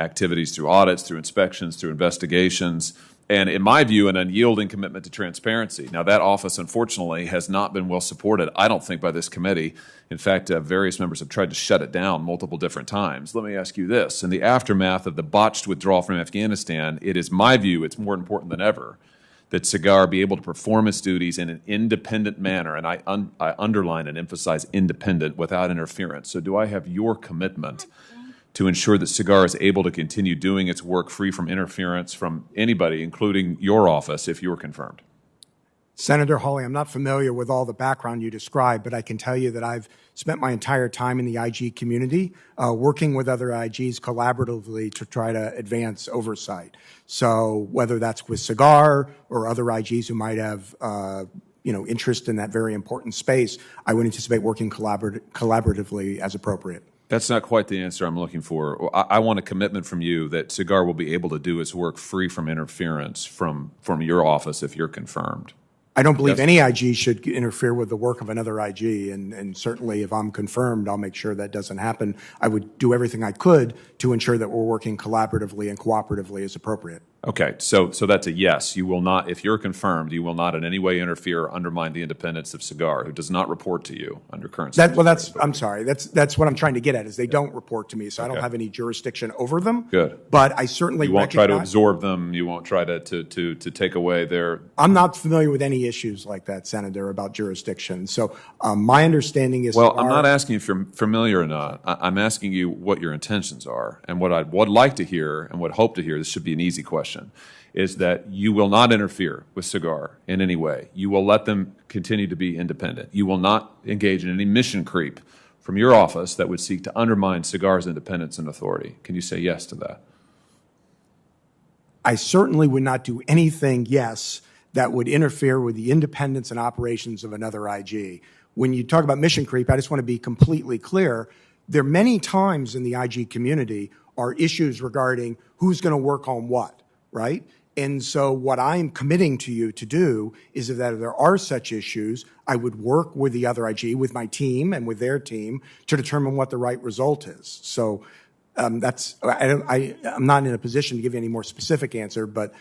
activities through audits, through inspections, through investigations, and in my view, an unyielding commitment to transparency. Now, that office, unfortunately, has not been well supported, I don't think, by this committee. In fact, various members have tried to shut it down multiple different times. Let me ask you this. In the aftermath of the botched withdrawal from Afghanistan, it is my view it's more important than ever that SIGAR be able to perform its duties in an independent manner, and I underline and emphasize independent, without interference. So do I have your commitment to ensure that SIGAR is able to continue doing its work free from interference from anybody, including your office, if you are confirmed? Senator Hawley, I'm not familiar with all the background you described, but I can tell you that I've spent my entire time in the IG community working with other IGs collaboratively to try to advance oversight. So whether that's with SIGAR or other IGs who might have interest in that very important space, I would anticipate working collaboratively as appropriate. That's not quite the answer I'm looking for. I want a commitment from you that SIGAR will be able to do its work free from interference from your office if you're confirmed. I don't believe any IG should interfere with the work of another IG, and certainly if I'm confirmed, I'll make sure that doesn't happen. I would do everything I could to ensure that we're working collaboratively and cooperatively as appropriate. Okay, so that's a yes. You will not, if you're confirmed, you will not in any way interfere or undermine the independence of SIGAR, who does not report to you under current circumstances. I'm sorry. That's what I'm trying to get at, is they don't report to me, so I don't have any jurisdiction over them. Good. But I certainly You won't try to absorb them. You won't try to take away their... I'm not familiar with any issues like that, Senator, about jurisdiction. So my understanding is... Well, I'm not asking if you're familiar or not. I'm asking you what your intentions are. And what I would like to hear and would hope to hear, this should be an easy question, is that you will not interfere with SIGAR in any way. You will let them continue to be independent. You will not engage in any mission creep from your office that would seek to undermine SIGAR's independence and authority. Can you say yes to that? I certainly would not do anything, yes, that would interfere with the independence and operations of another IG. When you talk about mission creep, I just want to be completely clear. There are many times in the IG community are issues regarding who's going to work on what, right? And so what I'm committing to you to do is that if there are such issues, I would work with the other IG, with my team and with their team, to determine what the right result is. So I'm not in a position to give you any more specific answer, but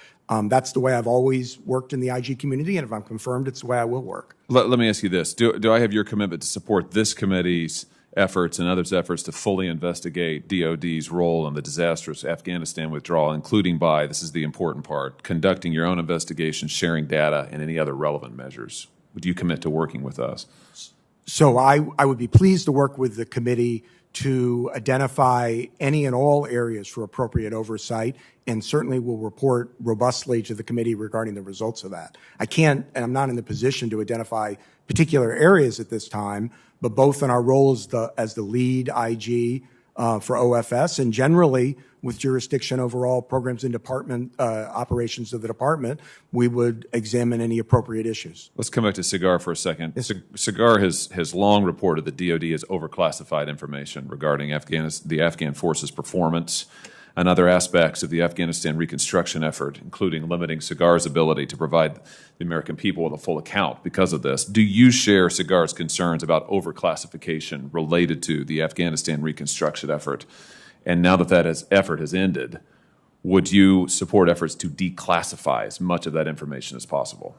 that's the way I've always worked in the IG community, and if I'm confirmed, it's the way I will work. Let me ask you this. Do I have your commitment to support this committee's efforts and others' efforts to fully investigate DOD's role in the disastrous Afghanistan withdrawal, including by, this is the important part, conducting your own investigation, sharing data, and any other relevant measures? Would you commit to working with us? So I would be pleased to work with the committee to identify any and all areas for appropriate oversight, and certainly will report robustly to the committee regarding the results of that. I can't, and I'm not in the position to identify particular areas at this time, but both in our role as the lead IG for OFS and generally with jurisdiction over all programs and department operations of the department, we would examine any appropriate issues. Let's come back to SIGAR for a second. Yes. SIGAR has long reported that DOD has overclassified information regarding the Afghan forces' performance and other aspects of the Afghanistan reconstruction effort, including limiting SIGAR's ability to provide the American people with a full account because of this. Do you share SIGAR's concerns about overclassification related to the Afghanistan reconstruction effort? And now that effort has ended, would you support efforts to declassify as much of that information as possible?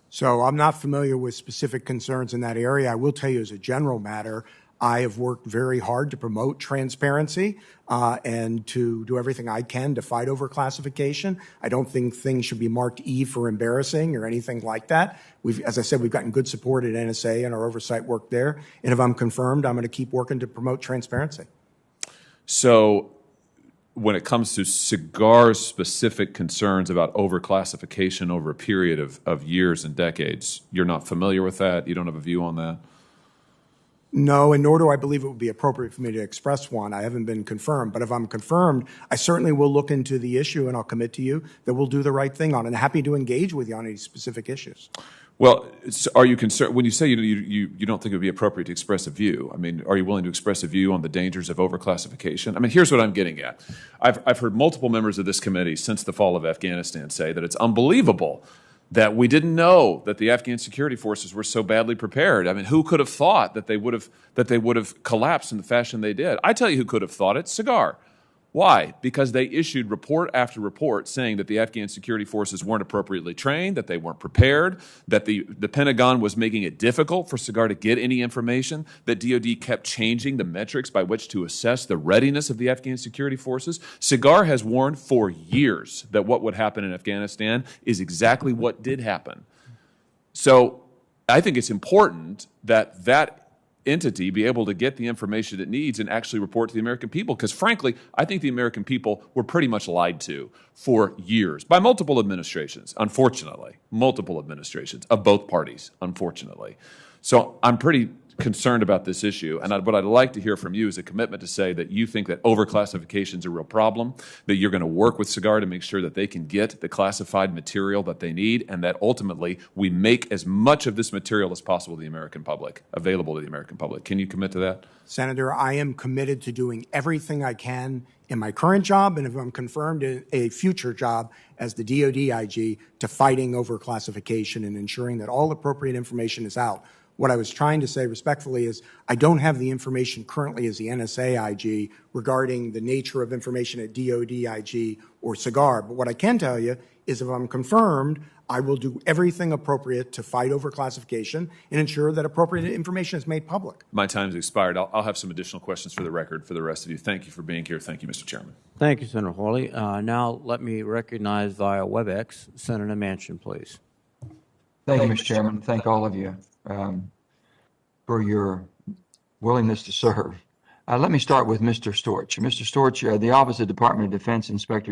So I'm not familiar with specific concerns in that area. I will tell you as a general matter, I have worked very hard to promote transparency and to do everything I can to fight overclassification. I don't think things should be marked E for embarrassing or anything like that. As I said, we've gotten good support at NSA and our oversight work there. And if I'm confirmed, I'm going to keep working to promote transparency. So when it comes to SIGAR's specific concerns about overclassification over a period of years and decades, you're not familiar with that? You don't have a view on that? No, and nor do I believe it would be appropriate for me to express one. I haven't been confirmed. But if I'm confirmed, I certainly will look into the issue, and I'll commit to you that we'll do the right thing on it. And happy to engage with you on any specific issues. Well, are you concerned, when you say you don't think it would be appropriate to express a view, I mean, are you willing to express a view on the dangers of overclassification? I mean, here's what I'm getting at. I've heard multiple members of this committee since the fall of Afghanistan say that it's unbelievable that we didn't know that the Afghan security forces were so badly prepared. I mean, who could have thought that they would have collapsed in the fashion they did? I tell you who could have thought it, SIGAR. Why? Because they issued report after report saying that the Afghan security forces weren't appropriately trained, that they weren't prepared, that the Pentagon was making it difficult for SIGAR to get any information, that DoD kept changing the metrics by which to assess the readiness of the Afghan security forces. SIGAR has warned for years that what would happen in Afghanistan is exactly what did happen. So I think it's important that that entity be able to get the information it needs and actually report to the American people. Because frankly, I think the American people were pretty much lied to for years by multiple administrations, unfortunately, multiple administrations of both parties, unfortunately. So I'm pretty concerned about this issue. And what I'd like to hear from you is a commitment to say that you think that overclassification is a real problem, that you're going to work with SIGAR to make sure that they can get the classified material that they need, and that ultimately we make as much of this material as possible to the American public, available to the American public. Can you commit to that? Senator, I am committed to doing everything I can in my current job, and if I'm confirmed in a future job as the DoD IG, to fighting overclassification and ensuring that all appropriate information is out. What I was trying to say respectfully is I don't have the information currently as the NSA IG regarding the nature of information at DoD IG or SIGAR. But what I can tell you is if I'm confirmed, I will do everything appropriate to fight overclassification and ensure that appropriate information is made public. My time's expired. I'll have some additional questions for the record for the rest of you. Thank you for being here. Thank you, Mr. Chairman. Thank you, Senator Hawley. Now let me recognize via WebEx Senator Manchin, please. Thank you, Mr. Chairman. Thank all of you for your willingness to serve. Let me start with Mr. Storch. Mr. Storch, the Office of Department of Defense Inspector